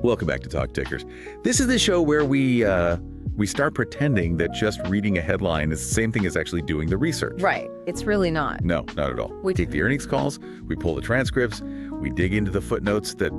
Welcome back to Talk Tickers. This is the show where we start pretending that just reading a headline is the same thing as actually doing the research. Right. It's really not. No, not at all. We take the earnings calls, we pull the transcripts, we dig into the footnotes that,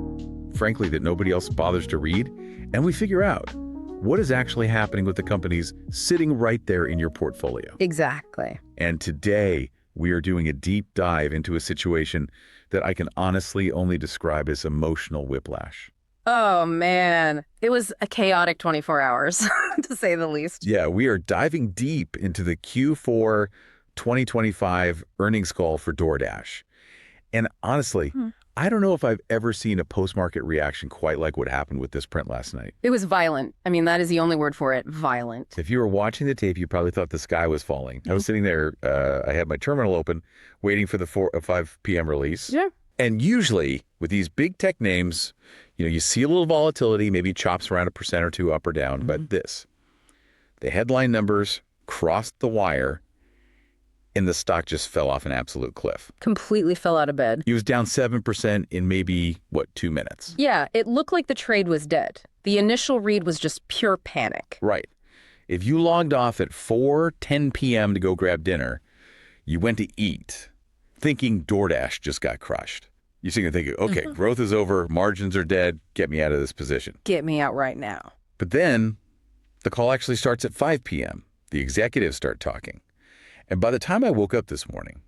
frankly, that nobody else bothers to read, and we figure out what is actually happening with the companies sitting right there in your portfolio. Exactly. And today, we are doing a deep dive into a situation that I can honestly only describe as emotional whiplash. Oh, man. It was a chaotic 24 hours, to say the least. Yeah, we are diving deep into the Q4 2025 earnings call for DoorDash. And honestly, I don't know if I've ever seen a post-market reaction quite like what happened with this print last night. It was violent. I mean, that is the only word for it, violent. If you were watching the tape, you probably thought the sky was falling. I was sitting there, I had my terminal open, waiting for the 5 p.m. release. Yeah. And usually, with these big tech names, you see a little volatility, maybe chops around 1% or 2% up or down. But the headline numbers crossed the wire, and the stock just fell off an absolute cliff. Completely fell out of bed. It was down 7% in maybe, 2 minutes? Yeah, it looked like the trade was dead. The initial read was just pure panic. Right. If you logged off at 4:10 p.m. to go grab dinner, you went to eat, thinking DoorDash just got crushed. You're sitting there thinking, okay, growth is over, margins are dead, get me out of this position. Get me out right now. But then the call actually starts at 5 p.m. The executives start talking. And by the time I woke up this morning,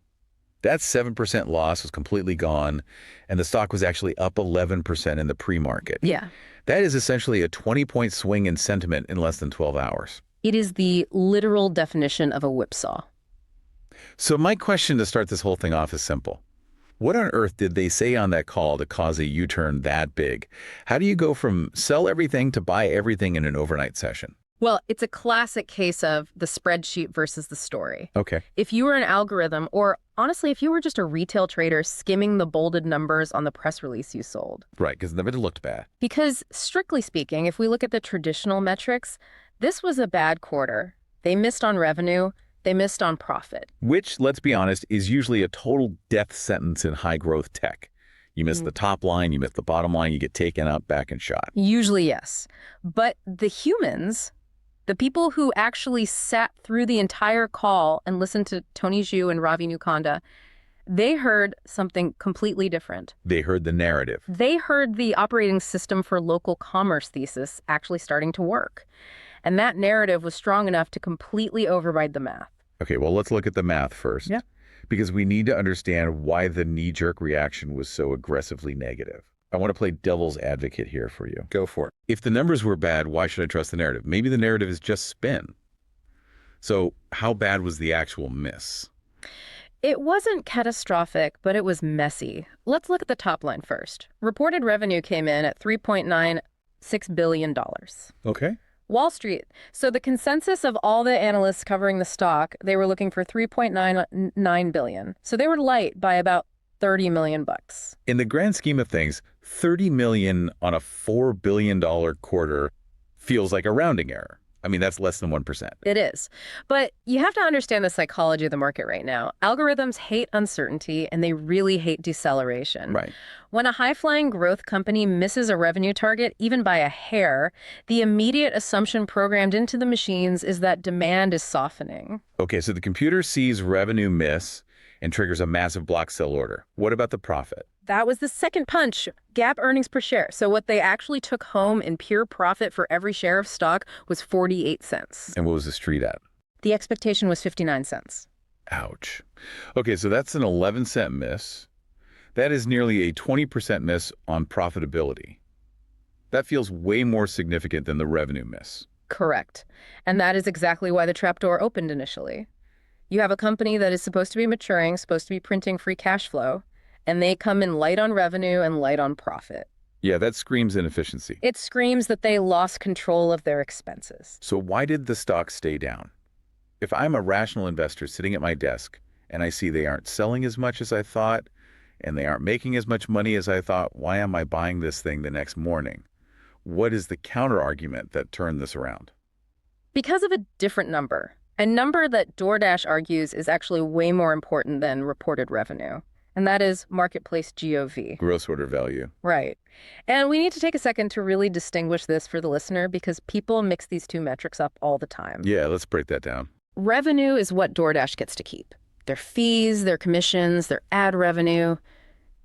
that 7% loss was completely gone, and the stock was actually up 11% in the pre-market. Yeah. That is essentially a 20-point swing in sentiment in less than 12 hours. It is the literal definition of a whipsaw. So my question to start this whole thing off is simple. What on earth did they say on that call to cause a U-turn that big? How do you go from sell everything to buy everything in an overnight session? Well, it's a classic case of the spreadsheet versus the story. Okay. If you were an algorithm, or honestly, if you were just a retail trader skimming the bolded numbers on the press release you sold. Right, because it looked bad. Because strictly speaking, if we look at the traditional metrics, this was a bad quarter. They missed on revenue. They missed on profit. Which, let's be honest, is usually a total death sentence in high-growth tech. You miss the top line, you miss the bottom line, you get taken out, back and shot. Usually, yes. But the humans, the people who actually sat through the entire call and listened to Tony Zhu and Ravi Nukanda, they heard something completely different. They heard the narrative. They heard the operating system for local commerce thesis actually starting to work. And that narrative was strong enough to completely override the math. Okay, well, let's look at the math first. Yeah. Because we need to understand why the knee-jerk reaction was so aggressively negative. I want to play devil's advocate here for you. Go for it. If the numbers were bad, why should I trust the narrative? Maybe the narrative is just spin. So how bad was the actual miss? It wasn't catastrophic, but it was messy. Let's look at the top line first. Reported revenue came in at $3.96 billion. Okay. Wall Street. So the consensus of all the analysts covering the stock, they were looking for $3.99 billion. So they were light by about $30 million. In the grand scheme of things, $30 million on a $4 billion quarter feels like a rounding error. I mean, that's less than 1%. It is. But you have to understand the psychology of the market right now. Algorithms hate uncertainty, and they really hate deceleration. Right. When a high-flying growth company misses a revenue target, even by a hair, the immediate assumption programmed into the machines is that demand is softening. Okay, so the computer sees revenue miss and triggers a massive block sell order. What about the profit? That was the second punch, GAAP earnings per share. So what they actually took home in pure profit for every share of stock was 48 cents. And what was the street at? The expectation was 59 cents. Ouch. Okay, so that's an 11-cent miss. That is nearly a 20% miss on profitability. That feels way more significant than the revenue miss. Correct. And that is exactly why the trapdoor opened initially. You have a company that is supposed to be maturing, supposed to be printing free cash flow, and they come in light on revenue and light on profit. Yeah, that screams inefficiency. It screams that they lost control of their expenses. So why did the stock stay down? If I'm a rational investor sitting at my desk and I see they aren't selling as much as I thought and they aren't making as much money as I thought, why am I buying this thing the next morning? What is the counter argument that turned this around? Because of a different number. A number that DoorDash argues is actually way more important than reported revenue. and that is marketplace GOV. Gross order value. Right. And we need to take a second to really distinguish this for the listener because people mix these two metrics up all the time. Yeah, let's break that down. Revenue is what DoorDash gets to keep. Their fees, their commissions, their ad revenue.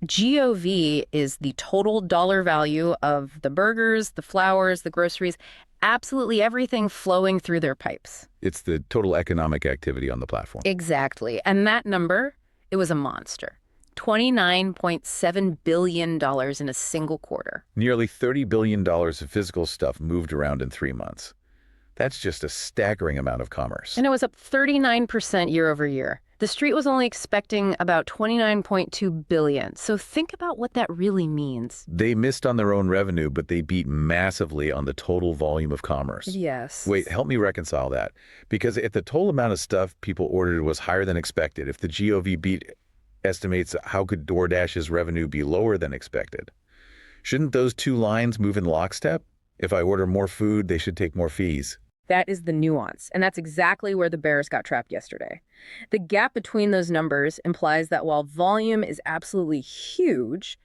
GOV is the total dollar value of the burgers, the flowers, the groceries, absolutely everything flowing through their pipes. It's the total economic activity on the platform. Exactly. And that number, it was a monster. $29.7 billion in a single quarter. Nearly $30 billion of physical stuff moved around in 3 months. That's just a staggering amount of commerce. And it was up 39% year over year. The street was only expecting about $29.2 billion. So think about what that really means. They missed on their own revenue, but they beat massively on the total volume of commerce. Yes. Wait, help me reconcile that. Because if the total amount of stuff people ordered was higher than expected, if the GOV beat estimates, how could DoorDash's revenue be lower than expected? Shouldn't those two lines move in lockstep? If I order more food, they should take more fees. That is the nuance, and that's exactly where the bears got trapped yesterday. The gap between those numbers implies that while volume is absolutely huge,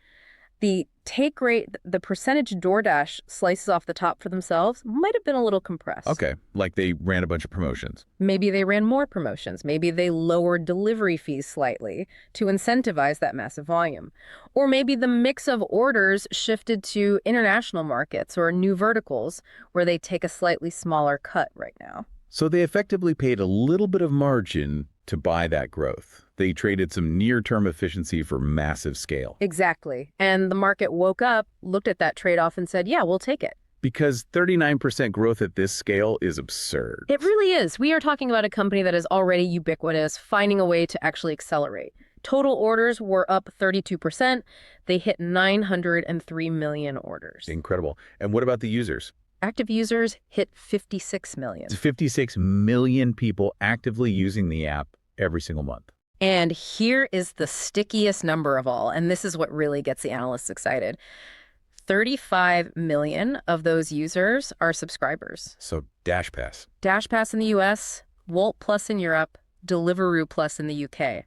the take rate, the percentage DoorDash slices off the top for themselves, might have been a little compressed. Okay, like they ran a bunch of promotions. Maybe they ran more promotions. Maybe they lowered delivery fees slightly to incentivize that massive volume. Or maybe the mix of orders shifted to international markets or new verticals where they take a slightly smaller cut right now. So they effectively paid a little bit of margin to buy that growth. They traded some near-term efficiency for massive scale. Exactly. And the market woke up, looked at that trade-off and said, yeah, we'll take it. Because 39% growth at this scale is absurd. It really is. We are talking about a company that is already ubiquitous, finding a way to actually accelerate. Total orders were up 32%. They hit 903 million orders. Incredible. And what about the users? Active users hit 56 million. It's 56 million people actively using the app every single month. And here is the stickiest number of all, and this is what really gets the analysts excited. 35 million of those users are subscribers. So Dash Pass. Dash Pass in the US, Wolt Plus in Europe, Deliveroo Plus in the UK.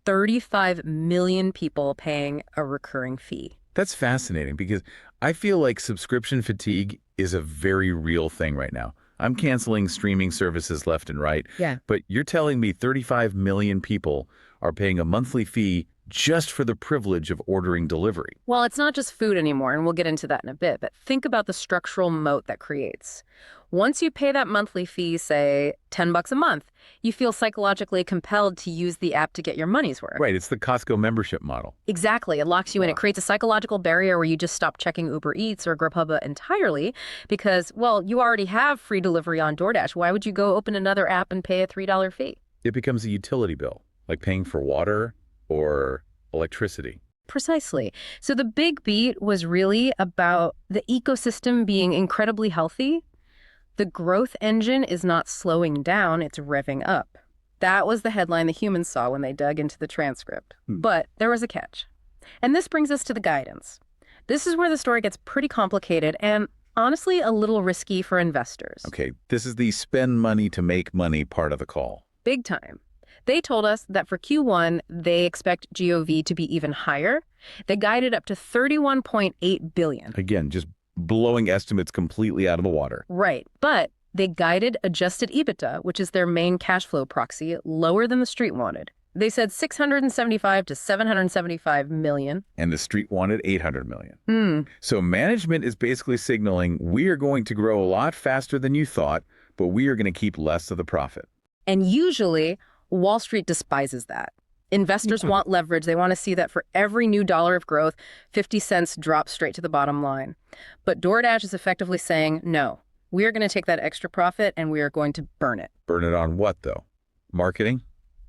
35 million people paying a recurring fee. That's fascinating because I feel like subscription fatigue is a very real thing right now. I'm canceling streaming services left and right. Yeah. But you're telling me 35 million people are paying a monthly fee just for the privilege of ordering delivery. Well, it's not just food anymore, and we'll get into that in a bit, but think about the structural moat that creates. Once you pay that monthly fee, say $10 a month, you feel psychologically compelled to use the app to get your money's worth. Right, it's the Costco membership model. Exactly. It locks you in. It creates a psychological barrier where you just stop checking Uber Eats or Grubhub entirely because, well, you already have free delivery on DoorDash. Why would you go open another app and pay a $3 fee? It becomes a utility bill, like paying for water or electricity. Precisely. So the big beat was really about the ecosystem being incredibly healthy. The growth engine is not slowing down, it's revving up. That was the headline the humans saw when they dug into the transcript. But there was a catch. And this brings us to the guidance. This is where the story gets pretty complicated and honestly a little risky for investors. Okay, this is the spend money to make money part of the call. Big time. They told us that for Q1, they expect GOV to be even higher. They guided up to $31.8 billion. Again, just blowing estimates completely out of the water. Right. But they guided adjusted EBITDA, which is their main cash flow proxy, lower than the street wanted. They said 675 to 775 million. And the street wanted 800 million. So management is basically signaling, we are going to grow a lot faster than you thought, but we are going to keep less of the profit. And usually, Wall Street despises that. Investors want leverage. They want to see that for every new dollar of growth, 50 cents drops straight to the bottom line. But DoorDash is effectively saying, no, we are going to take that extra profit and we are going to burn it. Burn it on what, though? Marketing?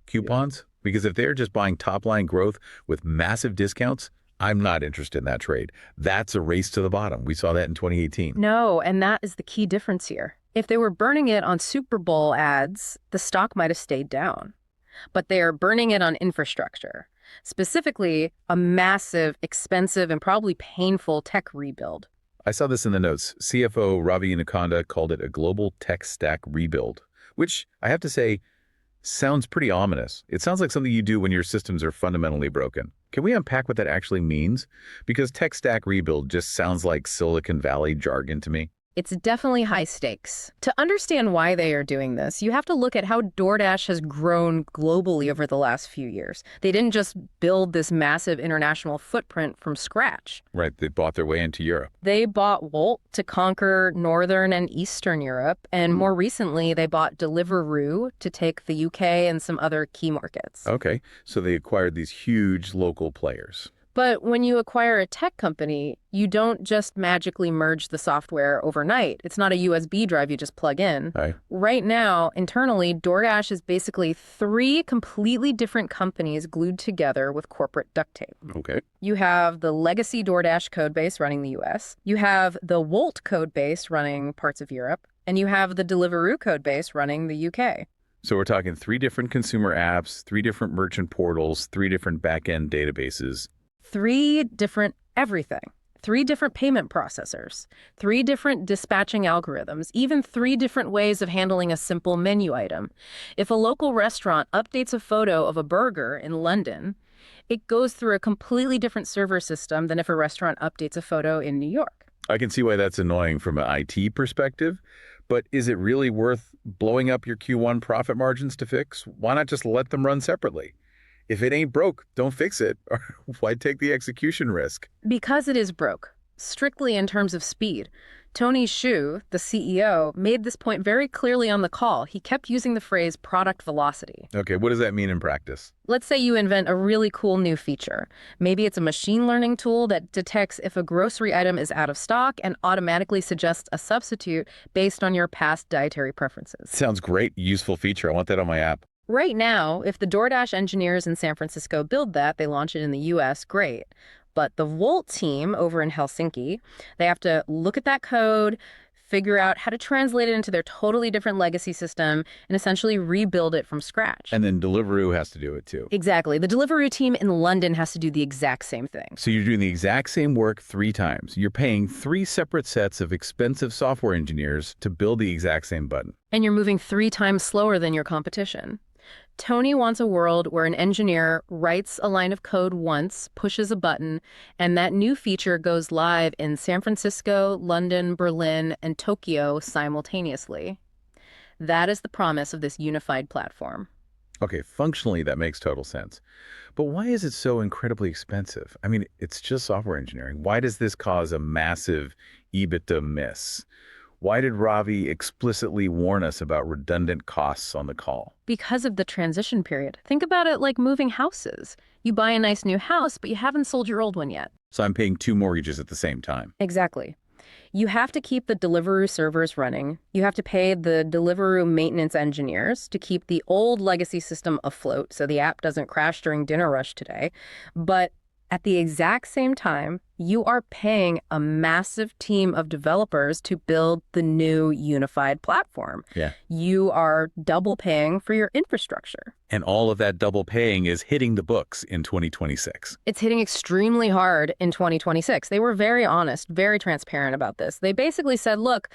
Coupons? Because if they're just buying top-line growth with massive discounts, I'm not interested in that trade. That's a race to the bottom. We saw that in 2018. No, and that is the key difference here. If they were burning it on Super Bowl ads, the stock might have stayed down. But they are burning it on infrastructure, specifically a massive, expensive, and probably painful tech rebuild. I saw this in the notes. CFO Ravi Anaconda called it a global tech stack rebuild, which I have to say Sounds pretty ominous. It sounds like something you do when your systems are fundamentally broken. Can we unpack what that actually means? Because tech stack rebuild just sounds like Silicon Valley jargon to me. It's definitely high stakes. To understand why they are doing this, you have to look at how DoorDash has grown globally over the last few years. They didn't just build this massive international footprint from scratch. Right, they bought their way into Europe. They bought Wolt to conquer Northern and Eastern Europe, and more recently, they bought Deliveroo to take the UK and some other key markets. Okay, so they acquired these huge local players. But when you acquire a tech company, you don't just magically merge the software overnight. It's not a USB drive you just plug in. Right. Right now, internally, DoorDash is basically three completely different companies glued together with corporate duct tape. Okay. You have the legacy DoorDash code base running the US. You have the Wolt code base running parts of Europe. And you have the Deliveroo code base running the UK. So we're talking 3 different consumer apps, 3 different merchant portals, 3 different back-end databases. 3 different everything, 3 different payment processors, 3 different dispatching algorithms, even 3 different ways of handling a simple menu item. If a local restaurant updates a photo of a burger in London, it goes through a completely different server system than if a restaurant updates a photo in New York. I can see why that's annoying from an IT perspective, but is it really worth blowing up your Q1 profit margins to fix? Why not just let them run separately? If it ain't broke, don't fix it. Or why take the execution risk? Because it is broke, strictly in terms of speed. Tony Xu, the CEO, made this point very clearly on the call. He kept using the phrase product velocity. Okay, what does that mean in practice? Let's say you invent a really cool new feature. Maybe it's a machine learning tool that detects if a grocery item is out of stock and automatically suggests a substitute based on your past dietary preferences. Sounds great. Useful feature. I want that on my app. Right now, if the DoorDash engineers in San Francisco build that, they launch it in the US, great. But the Wolt team over in Helsinki, they have to look at that code, figure out how to translate it into their totally different legacy system, and essentially rebuild it from scratch. And then Deliveroo has to do it too. Exactly. The Deliveroo team in London has to do the exact same thing. So you're doing the exact same work 3 times. You're paying 3 separate sets of expensive software engineers to build the exact same button. And you're moving 3 times slower than your competition. Tony wants a world where an engineer writes a line of code once, pushes a button, and that new feature goes live in San Francisco, London, Berlin, and Tokyo simultaneously. That is the promise of this unified platform. Okay, functionally, that makes total sense. But why is it so incredibly expensive? I mean, it's just software engineering. Why does this cause a massive EBITDA miss? Why did Ravi explicitly warn us about redundant costs on the call? Because of the transition period. Think about it like moving houses. You buy a nice new house, but you haven't sold your old one yet. So I'm paying 2 mortgages at the same time. Exactly. You have to keep the Deliveroo servers running. You have to pay the Deliveroo maintenance engineers to keep the old legacy system afloat so the app doesn't crash during dinner rush today. But at the exact same time, you are paying a massive team of developers to build the new unified platform. Yeah. You are double paying for your infrastructure. And all of that double paying is hitting the books in 2026. It's hitting extremely hard in 2026. They were very honest, very transparent about this. They basically said, look,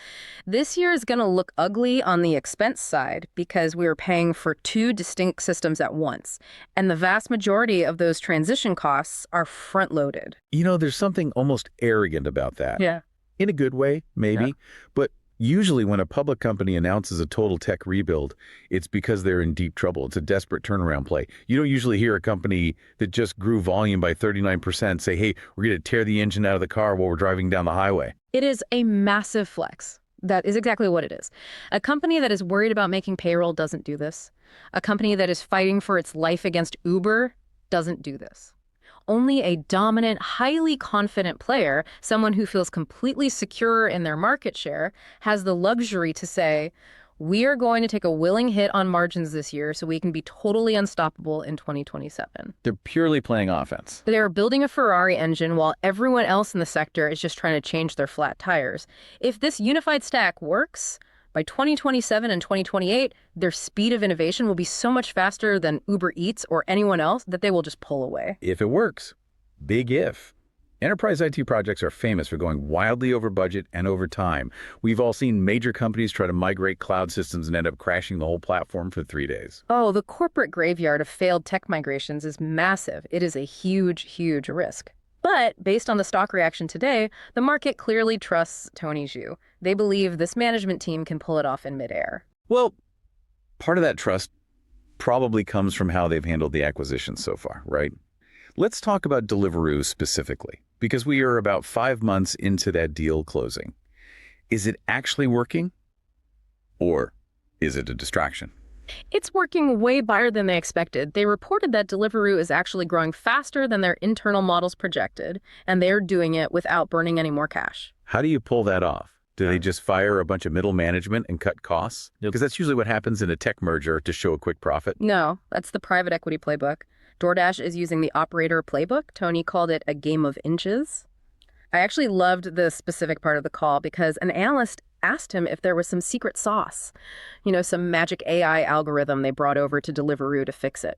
this year is going to look ugly on the expense side because we were paying for 2 distinct systems at once. And the vast majority of those transition costs are front-loaded. You know, there's something almost arrogant about that. Yeah. In a good way, maybe. Yeah. But usually when a public company announces a total tech rebuild, it's because they're in deep trouble. It's a desperate turnaround play. You don't usually hear a company that just grew volume by 39% say, hey, we're going to tear the engine out of the car while we're driving down the highway. It is a massive flex. That is exactly what it is. A company that is worried about making payroll doesn't do this. A company that is fighting for its life against Uber doesn't do this. Only a dominant, highly confident player, someone who feels completely secure in their market share, has the luxury to say, we are going to take a willing hit on margins this year so we can be totally unstoppable in 2027. They're purely playing offense. They're building a Ferrari engine while everyone else in the sector is just trying to change their flat tires. If this unified stack works, by 2027 and 2028, their speed of innovation will be so much faster than Uber Eats or anyone else that they will just pull away. If it works. Big if. Enterprise IT projects are famous for going wildly over budget and over time. We've all seen major companies try to migrate cloud systems and end up crashing the whole platform for 3 days. Oh, the corporate graveyard of failed tech migrations is massive. It is a huge, huge risk. But based on the stock reaction today, the market clearly trusts Tony Zhu. They believe this management team can pull it off in midair. Well, part of that trust probably comes from how they've handled the acquisition so far, right? Let's talk about Deliveroo specifically, because we are about 5 months into that deal closing. Is it actually working? Or is it a distraction? It's working way better than they expected. They reported that Deliveroo is actually growing faster than their internal models projected, and they're doing it without burning any more cash. How do you pull that off? Do they just fire a bunch of middle management and cut costs? Because that's usually what happens in a tech merger to show a quick profit. No, that's the private equity playbook. DoorDash is using the operator playbook. Tony called it a game of inches. I actually loved the specific part of the call because an analyst asked him if there was some secret sauce, some magic AI algorithm they brought over to Deliveroo to fix it.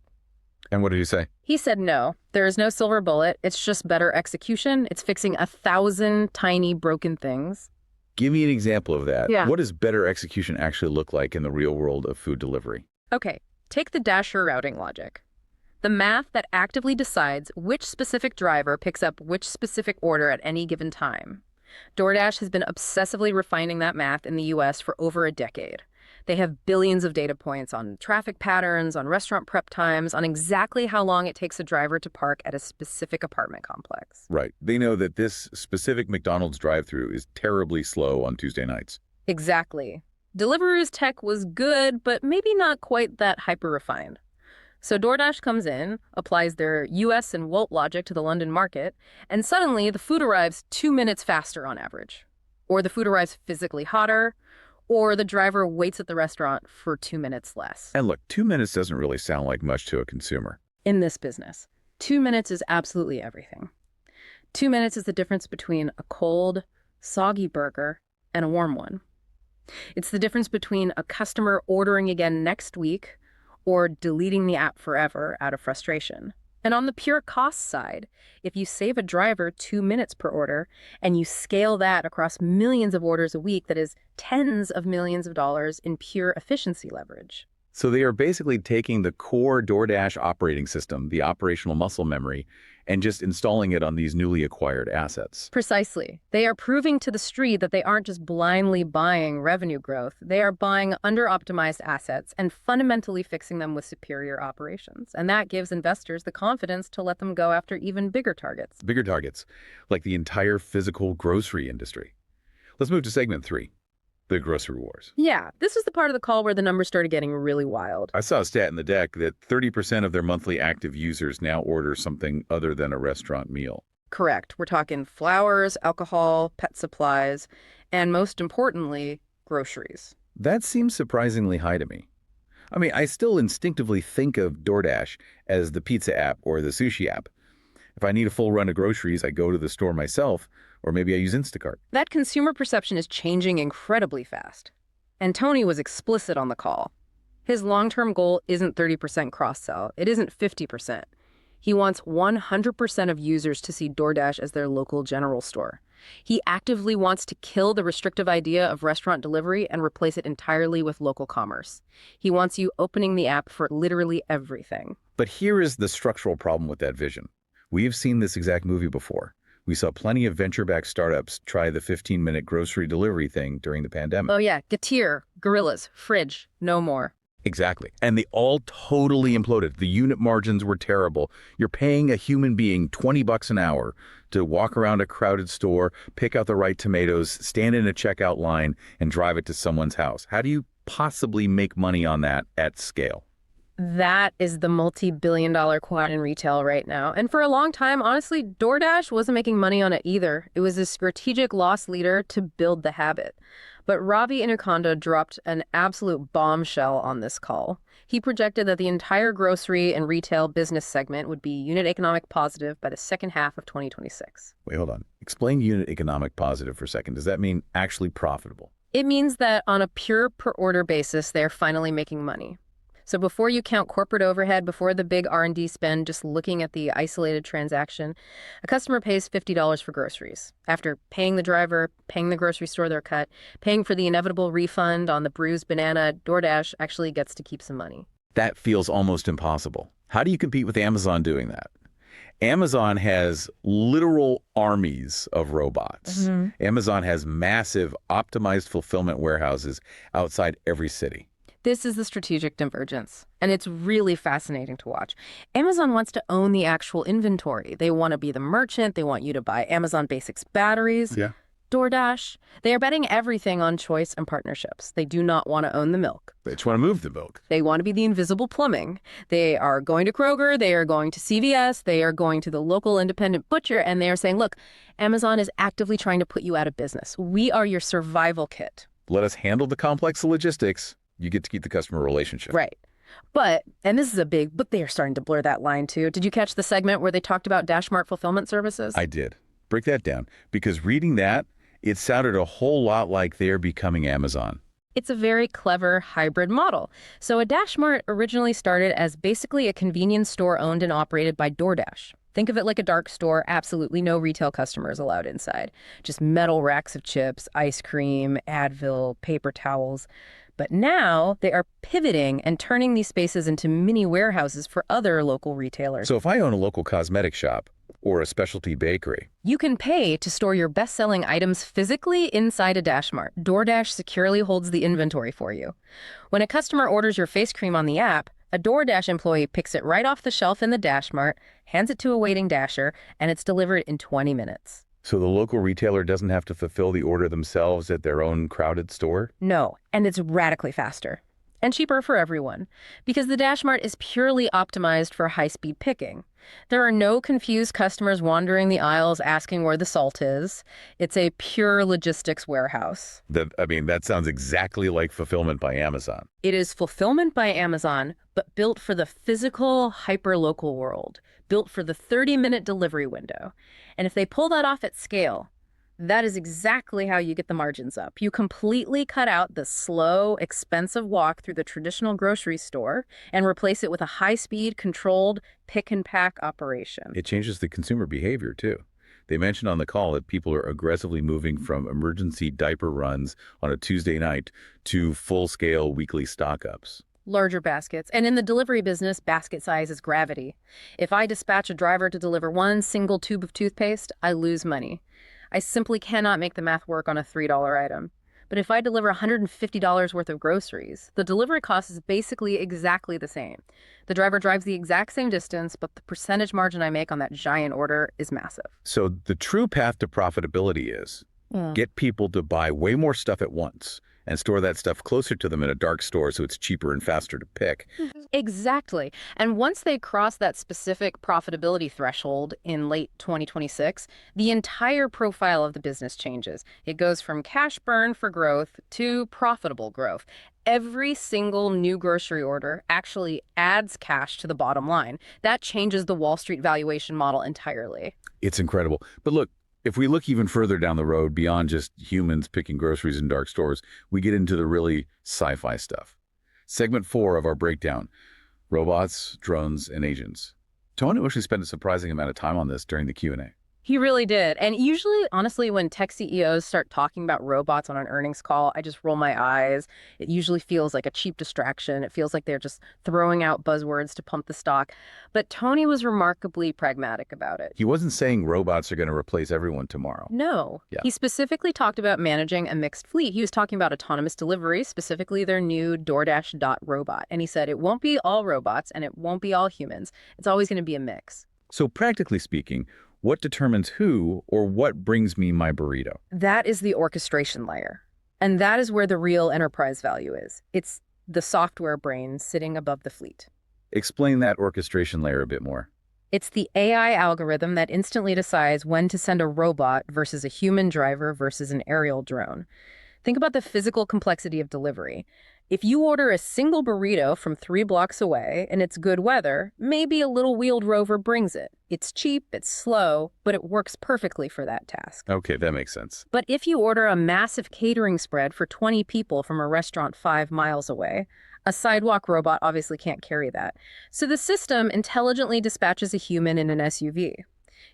And what did he say? He said no, there is no silver bullet. It's just better execution. It's fixing 1,000 tiny broken things. Give me an example of that. Yeah. What does better execution actually look like in the real world of food delivery? Okay, take the Dasher routing logic. The math that actively decides which specific driver picks up which specific order at any given time. DoorDash has been obsessively refining that math in the US for over a decade. They have billions of data points on traffic patterns, on restaurant prep times, on exactly how long it takes a driver to park at a specific apartment complex. Right. They know that this specific McDonald's drive-thru is terribly slow on Tuesday nights. Exactly. Deliveroo's tech was good, but maybe not quite that hyper-refined. So DoorDash comes in, applies their US and Wolt logic to the London market, and suddenly the food arrives 2 minutes faster on average. Or the food arrives physically hotter, or the driver waits at the restaurant for 2 minutes less. And look, 2 minutes doesn't really sound like much to a consumer. In this business, 2 minutes is absolutely everything. 2 minutes is the difference between a cold, soggy burger and a warm one. It's the difference between a customer ordering again next week or deleting the app forever out of frustration. And on the pure cost side, if you save a driver 2 minutes per order and you scale that across millions of orders a week, that is tens of millions of dollars in pure efficiency leverage. So they are basically taking the core DoorDash operating system, the operational muscle memory, and just installing it on these newly acquired assets. Precisely. They are proving to the street that they aren't just blindly buying revenue growth. They are buying under-optimized assets and fundamentally fixing them with superior operations. And that gives investors the confidence to let them go after even bigger targets. Bigger targets, like the entire physical grocery industry. Let's move to segment 3. The grocery wars. Yeah, this was the part of the call where the numbers started getting really wild. I saw a stat in the deck that 30% of their monthly active users now order something other than a restaurant meal. Correct. We're talking flowers, alcohol, pet supplies, and most importantly, groceries. That seems surprisingly high to me. I mean, I still instinctively think of DoorDash as the pizza app or the sushi app. If I need a full run of groceries, I go to the store myself, or maybe I use Instacart. That consumer perception is changing incredibly fast. And Tony was explicit on the call. His long-term goal isn't 30% cross-sell. It isn't 50%. He wants 100% of users to see DoorDash as their local general store. He actively wants to kill the restrictive idea of restaurant delivery and replace it entirely with local commerce. He wants you opening the app for literally everything. But here is the structural problem with that vision. We've seen this exact movie before. We saw plenty of venture-backed startups try the 15-minute grocery delivery thing during the pandemic. Oh yeah, Getir, Gorillas, Fridge, no more. Exactly. And they all totally imploded. The unit margins were terrible. You're paying a human being $20 an hour to walk around a crowded store, pick out the right tomatoes, stand in a checkout line, and drive it to someone's house. How do you possibly make money on that at scale? That is the multi-billion-dollar quad in retail right now. And for a long time, honestly, DoorDash wasn't making money on it either. It was a strategic loss leader to build the habit. But Ravi Inukonda dropped an absolute bombshell on this call. He projected that the entire grocery and retail business segment would be unit economic positive by the second half of 2026. Wait, hold on. Explain unit economic positive for a second. Does that mean actually profitable? It means that on a pure per-order basis, they're finally making money. So before you count corporate overhead, before the big R&D spend, just looking at the isolated transaction, a customer pays $50 for groceries. After paying the driver, paying the grocery store their cut, paying for the inevitable refund on the bruised banana, DoorDash actually gets to keep some money. That feels almost impossible. How do you compete with Amazon doing that? Amazon has literal armies of robots. Amazon has massive optimized fulfillment warehouses outside every city. This is the strategic divergence, and it's really fascinating to watch. Amazon wants to own the actual inventory. They want to be the merchant. They want you to buy Amazon Basics batteries. Yeah. DoorDash, they are betting everything on choice and partnerships. They do not want to own the milk. They just want to move the milk. They want to be the invisible plumbing. They are going to Kroger, they are going to CVS, they are going to the local independent butcher, and they are saying, look, Amazon is actively trying to put you out of business. We are your survival kit. Let us handle the complex logistics. You get to keep the customer relationship. Right. But, and this is a big, but they are starting to blur that line too. Did you catch the segment where they talked about DashMart fulfillment services? I did. Break that down. Because reading that, it sounded a whole lot like they're becoming Amazon. It's a very clever hybrid model. So a DashMart originally started as basically a convenience store owned and operated by DoorDash. Think of it like a dark store, absolutely no retail customers allowed inside. Just metal racks of chips, ice cream, Advil, paper towels. But now they are pivoting and turning these spaces into mini warehouses for other local retailers. So if I own a local cosmetic shop or a specialty bakery, You can pay to store your best-selling items physically inside a DashMart. DoorDash securely holds the inventory for you. When a customer orders your face cream on the app, a DoorDash employee picks it right off the shelf in the DashMart, hands it to a waiting Dasher, and it's delivered in 20 minutes. so the local retailer doesn't have to fulfill the order themselves at their own crowded store? No, and it's radically faster. And cheaper for everyone, because the DashMart is purely optimized for high-speed picking. There are no confused customers wandering the aisles asking where the salt is. It's a pure logistics warehouse. That sounds exactly like fulfillment by Amazon. It is fulfillment by Amazon, but built for the physical, hyper-local world, built for the 30-minute delivery window. And if they pull that off at scale, that is exactly how you get the margins up. You completely cut out the slow, expensive walk through the traditional grocery store and replace it with a high-speed, controlled, pick-and-pack operation. It changes the consumer behavior, too. They mentioned on the call that people are aggressively moving from emergency diaper runs on a Tuesday night to full-scale weekly stock-ups. Larger baskets. And in the delivery business, basket size is gravity. If I dispatch a driver to deliver one single tube of toothpaste, I lose money. I simply cannot make the math work on a $3 item. But if I deliver $150 worth of groceries, the delivery cost is basically exactly the same. The driver drives the exact same distance, but the percentage margin I make on that giant order is massive. So the true path to profitability is get people to buy way more stuff at once and store that stuff closer to them in a dark store so it's cheaper and faster to pick. Exactly. And once they cross that specific profitability threshold in late 2026, the entire profile of the business changes. It goes from cash burn for growth to profitable growth. Every single new grocery order actually adds cash to the bottom line. That changes the Wall Street valuation model entirely. It's incredible. But look, if we look even further down the road beyond just humans picking groceries in dark stores, we get into the really sci-fi stuff. Segment 4 of our breakdown, robots, drones, and agents. Tony actually spent a surprising amount of time on this during the Q&A. He really did. And usually, honestly, when tech CEOs start talking about robots on an earnings call, I just roll my eyes. It usually feels like a cheap distraction. It feels like they're just throwing out buzzwords to pump the stock. But Tony was remarkably pragmatic about it. He wasn't saying robots are going to replace everyone tomorrow. No. Yeah. He specifically talked about managing a mixed fleet. He was talking about autonomous delivery, specifically their new DoorDash robot. And he said it won't be all robots and it won't be all humans. It's always going to be a mix. So practically speaking, what determines who or what brings me my burrito? That is the orchestration layer. And that is where the real enterprise value is. It's the software brain sitting above the fleet. Explain that orchestration layer a bit more. It's the AI algorithm that instantly decides when to send a robot versus a human driver versus an aerial drone. Think about the physical complexity of delivery. If you order a single burrito from 3 blocks away and it's good weather, maybe a little wheeled rover brings it. It's cheap, it's slow, but it works perfectly for that task. Okay, that makes sense. But if you order a massive catering spread for 20 people from a restaurant 5 miles away, a sidewalk robot obviously can't carry that. So the system intelligently dispatches a human in an SUV.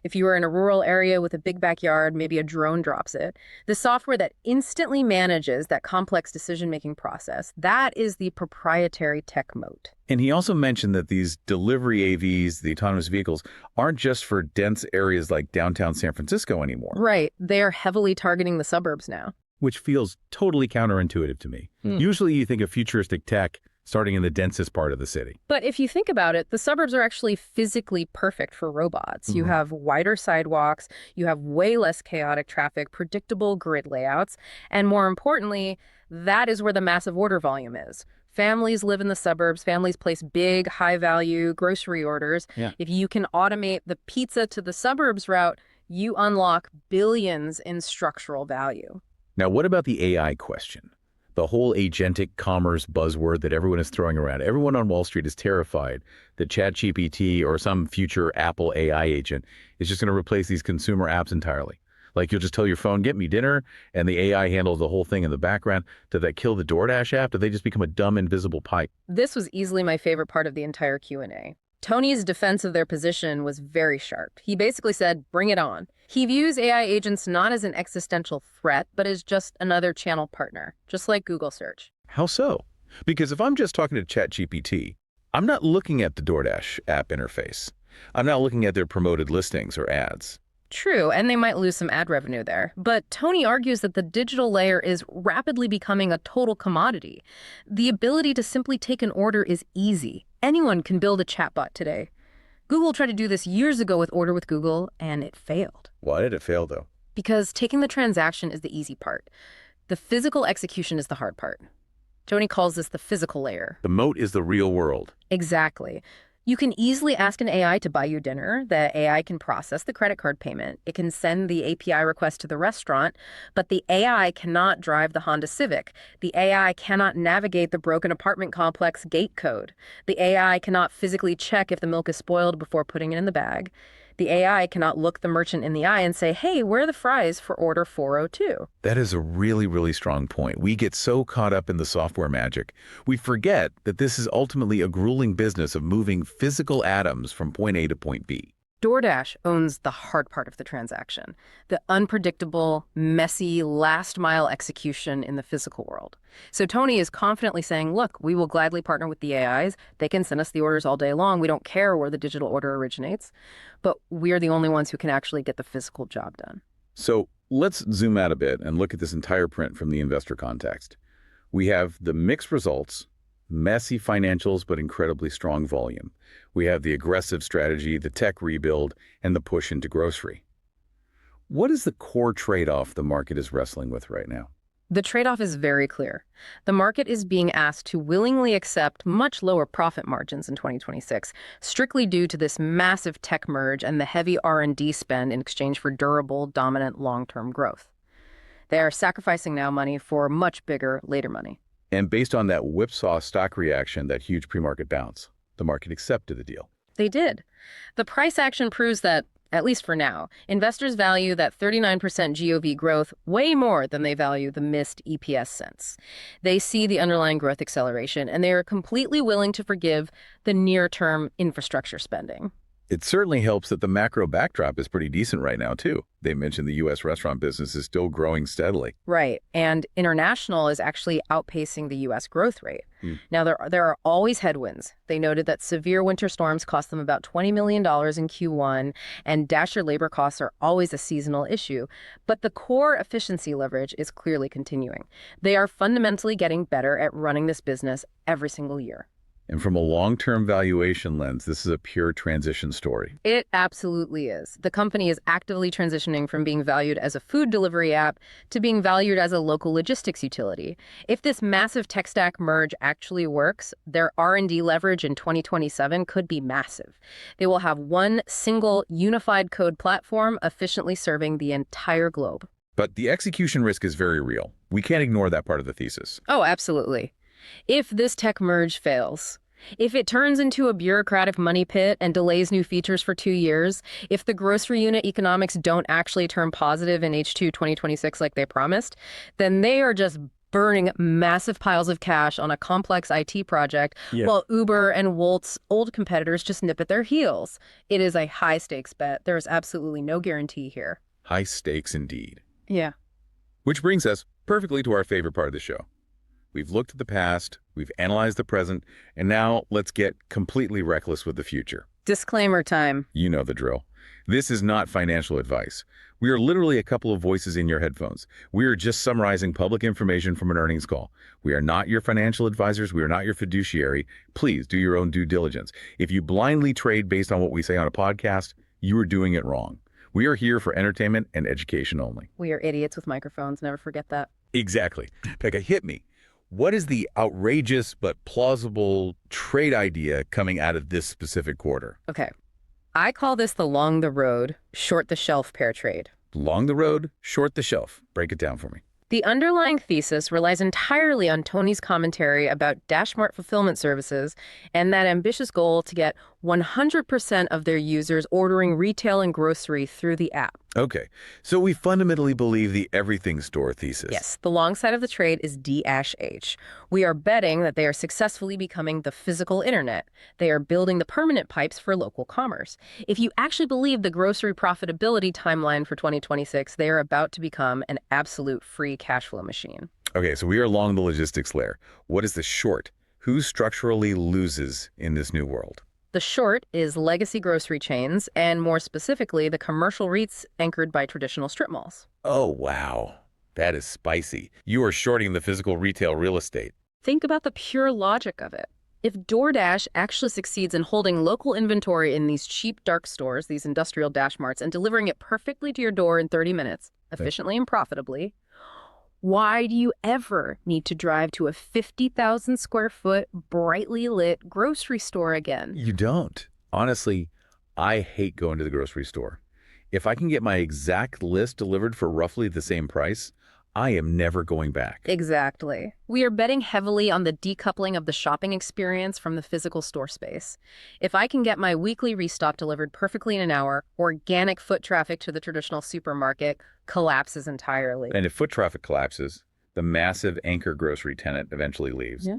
If you are in a rural area with a big backyard, maybe a drone drops it. The software that instantly manages that complex decision-making process, that is the proprietary tech moat. And he also mentioned that these delivery AVs, the autonomous vehicles, aren't just for dense areas like downtown San Francisco anymore. Right. They are heavily targeting the suburbs now. Which feels totally counterintuitive to me. Usually you think of futuristic tech starting in the densest part of the city. But if you think about it, the suburbs are actually physically perfect for robots. You have wider sidewalks, you have way less chaotic traffic, predictable grid layouts, and more importantly, that is where the massive order volume is. Families live in the suburbs, families place big, high-value grocery orders. Yeah. If you can automate the pizza to the suburbs route, you unlock billions in structural value. Now, what about the AI question? The whole agentic commerce buzzword that everyone is throwing around. Everyone on Wall Street is terrified that ChatGPT or some future Apple AI agent is just going to replace these consumer apps entirely. Like you'll just tell your phone, get me dinner, and the AI handles the whole thing in the background. Did that kill the DoorDash app? Did they just become a dumb, invisible pipe? This was easily my favorite part of the entire Q&A. Tony's defense of their position was very sharp. He basically said, bring it on. He views AI agents not as an existential threat, but as just another channel partner, just like Google search. How so? Because if I'm just talking to ChatGPT, I'm not looking at the DoorDash app interface. I'm not looking at their promoted listings or ads. True, and they might lose some ad revenue there. But Tony argues that the digital layer is rapidly becoming a total commodity. The ability to simply take an order is easy. Anyone can build a chatbot today. Google tried to do this years ago with Order with Google, and it failed. Why did it fail, though? Because taking the transaction is the easy part. The physical execution is the hard part. Tony calls this the physical layer. The moat is the real world. Exactly. You can easily ask an AI to buy you dinner. The AI can process the credit card payment. It can send the API request to the restaurant, but the AI cannot drive the Honda Civic. The AI cannot navigate the broken apartment complex gate code. The AI cannot physically check if the milk is spoiled before putting it in the bag. The AI cannot look the merchant in the eye and say, hey, where are the fries for order 402? That is a really, really strong point. We get so caught up in the software magic, we forget that this is ultimately a grueling business of moving physical atoms from point A to point B. DoorDash owns the hard part of the transaction, the unpredictable, messy, last-mile execution in the physical world. So Tony is confidently saying, look, we will gladly partner with the AIs. They can send us the orders all day long. We don't care where the digital order originates, but we're the only ones who can actually get the physical job done. So let's zoom out a bit and look at this entire print from the investor context. We have the mixed results, messy financials, but incredibly strong volume. We have the aggressive strategy, the tech rebuild, and the push into grocery. What is the core trade-off the market is wrestling with right now? The trade-off is very clear. The market is being asked to willingly accept much lower profit margins in 2026, strictly due to this massive tech merge and the heavy R&D spend in exchange for durable, dominant, long-term growth. They are sacrificing now money for much bigger later money. And based on that whipsaw stock reaction, that huge pre-market bounce, the market accepted the deal. They did. The price action proves that, at least for now, investors value that 39% GOV growth way more than they value the missed EPS cents. They see the underlying growth acceleration, and they are completely willing to forgive the near-term infrastructure spending. It certainly helps that the macro backdrop is pretty decent right now, too. They mentioned the U.S. restaurant business is still growing steadily. Right. And international is actually outpacing the U.S. growth rate. Now, there are always headwinds. They noted that severe winter storms cost them about $20 million in Q1, and Dasher labor costs are always a seasonal issue. But the core efficiency leverage is clearly continuing. They are fundamentally getting better at running this business every single year. And from a long-term valuation lens, this is a pure transition story. It absolutely is. The company is actively transitioning from being valued as a food delivery app to being valued as a local logistics utility. If this massive tech stack merge actually works, their R&D leverage in 2027 could be massive. They will have one single unified code platform efficiently serving the entire globe. But the execution risk is very real. We can't ignore that part of the thesis. Oh, absolutely. If this tech merge fails, if it turns into a bureaucratic money pit and delays new features for 2 years, if the grocery unit economics don't actually turn positive in H2 2026 like they promised, then they are just burning massive piles of cash on a complex IT project, while Uber and Wolt's old competitors just nip at their heels. It is a high-stakes bet. There is absolutely no guarantee here. High stakes indeed. Yeah. Which brings us perfectly to our favorite part of the show. We've looked at the past, we've analyzed the present, and now let's get completely reckless with the future. Disclaimer time. You know the drill. This is not financial advice. We are literally a couple of voices in your headphones. We are just summarizing public information from an earnings call. We are not your financial advisors. We are not your fiduciary. Please do your own due diligence. If you blindly trade based on what we say on a podcast, you are doing it wrong. We are here for entertainment and education only. We are idiots with microphones. Never forget that. Exactly. Pekka, hit me. What is the outrageous but plausible trade idea coming out of this specific quarter? Okay. I call this the long the road, short the shelf pair trade. Long the road, short the shelf. Break it down for me. The underlying thesis relies entirely on Tony's commentary about DashMart fulfillment services and that ambitious goal to get 100% of their users ordering retail and grocery through the app. Okay, so we fundamentally believe the everything store thesis. Yes, the long side of the trade is D-H. We are betting that they are successfully becoming the physical internet. They are building the permanent pipes for local commerce. If you actually believe the grocery profitability timeline for 2026, they are about to become an absolute free cash flow machine. Okay, so we are along the logistics layer. What is the short? Who structurally loses in this new world? The short is legacy grocery chains, and more specifically, the commercial REITs anchored by traditional strip malls. Oh, wow. That is spicy. You are shorting the physical retail real estate. Think about the pure logic of it. If DoorDash actually succeeds in holding local inventory in these cheap dark stores, these industrial dash marts, and delivering it perfectly to your door in 30 minutes, efficiently and profitably, why do you ever need to drive to a 50,000 square foot, brightly lit grocery store again? You don't. Honestly, I hate going to the grocery store. If I can get my exact list delivered for roughly the same price, I am never going back. Exactly. We are betting heavily on the decoupling of the shopping experience from the physical store space. If I can get my weekly restock delivered perfectly in an hour, organic foot traffic to the traditional supermarket collapses entirely. And if foot traffic collapses, the massive anchor grocery tenant eventually leaves. Yeah.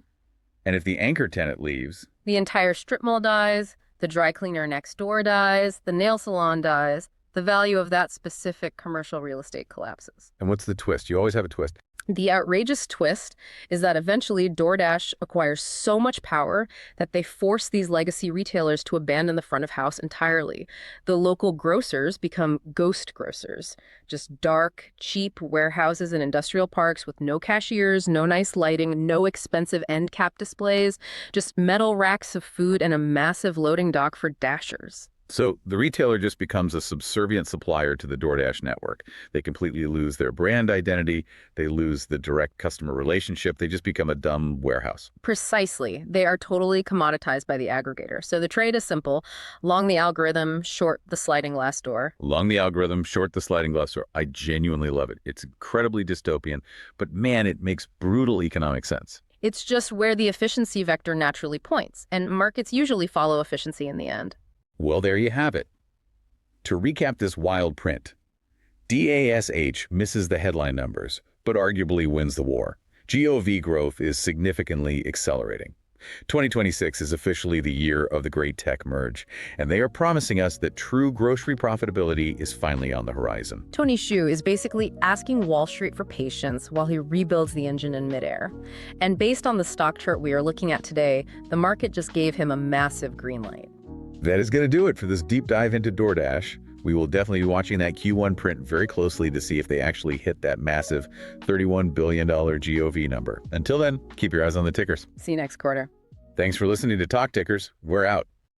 And if the anchor tenant leaves, The entire strip mall dies, the dry cleaner next door dies, the nail salon dies. The value of that specific commercial real estate collapses. and what's the twist? You always have a twist. The outrageous twist is that eventually DoorDash acquires so much power that they force these legacy retailers to abandon the front of house entirely. The local grocers become ghost grocers, just dark, cheap warehouses and industrial parks with no cashiers, no nice lighting, no expensive end cap displays, just metal racks of food and a massive loading dock for dashers. So the retailer just becomes a subservient supplier to the DoorDash network. They completely lose their brand identity. They lose the direct customer relationship. They just become a dumb warehouse. Precisely. They are totally commoditized by the aggregator. So the trade is simple. Long the algorithm, short the sliding glass door. Long the algorithm, short the sliding glass door. I genuinely love it. It's incredibly dystopian, but man, it makes brutal economic sense. It's just where the efficiency vector naturally points, and markets usually follow efficiency in the end. Well, there you have it. To recap this wild print, DASH misses the headline numbers, but arguably wins the war. GOV growth is significantly accelerating. 2026 is officially the year of the great tech merge, and they are promising us that true grocery profitability is finally on the horizon. Tony Xu is basically asking Wall Street for patience while he rebuilds the engine in midair. And based on the stock chart we are looking at today, the market just gave him a massive green light. That is going to do it for this deep dive into DoorDash. We will definitely be watching that Q1 print very closely to see if they actually hit that massive $31 billion GOV number. Until then, keep your eyes on the tickers. See you next quarter. Thanks for listening to Talk Tickers. We're out.